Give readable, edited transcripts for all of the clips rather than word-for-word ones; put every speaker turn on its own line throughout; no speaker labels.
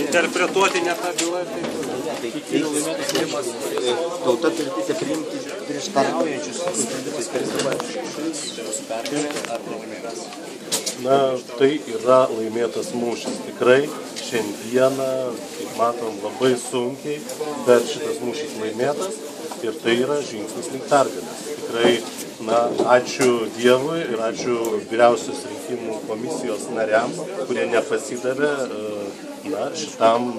interpretuoti ne tą bylą.
Tauta turi teisę priimti prieštaraujančius sprendimus.
Na, tai yra laimėtas mūšis. Tikrai šiandieną, kaip matom, labai sunkiai, bet šitas mūšis laimėtas ir tai yra žingsnis link pergalės. Tikrai, na, ačiū Dievui ir ačiū vyriausios rinkimų komisijos nariams, kurie nepasidavė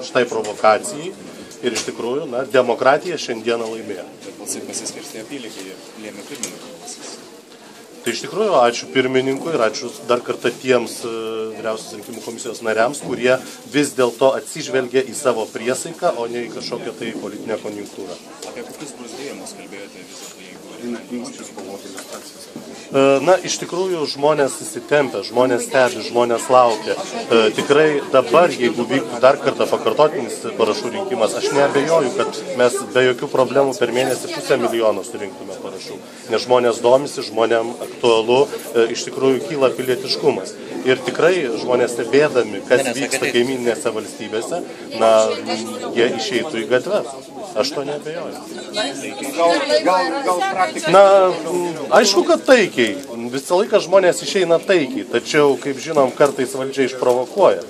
šitai provokacijai. Ir iš tikrųjų, na, demokratija šiandieną laimėjo.
Bet balsai pasiskirstė apylygiai, lėmė pirmininko balsas.
Tai iš tikrųjų ačiū pirmininkui ir ačiū dar kartą tiems vyriausios rinkimų komisijos nariams, kurie vis dėlto atsižvelgia į savo priesaiką, o ne į kažkokią tai politinę konjunktūrą.
Apie kokius bruzdėjimus kalbėjote vis dėlto, jeigu
Na, iš tikrųjų žmonės įsitempia, žmonės stebi, žmonės laukia. Tikrai dabar, jeigu vyktų dar kartą pakartotinis parašų rinkimas, aš neabejoju, kad mes be jokių problemų per mėnesį 500 000 surinktume parašų. Nes žmonės domisi, žmonėm aktualu, iš tikrųjų kyla pilietiškumas. Ir tikrai žmonės stebėdami, kas vyksta kaimyninėse valstybėse, na, jie išeitų į gatves. Aš to neabejoju. Na, aišku, kad taikiai. Visą laiką žmonės išeina taikiai, tačiau, kaip žinom, kartais valdžia išprovokuoja.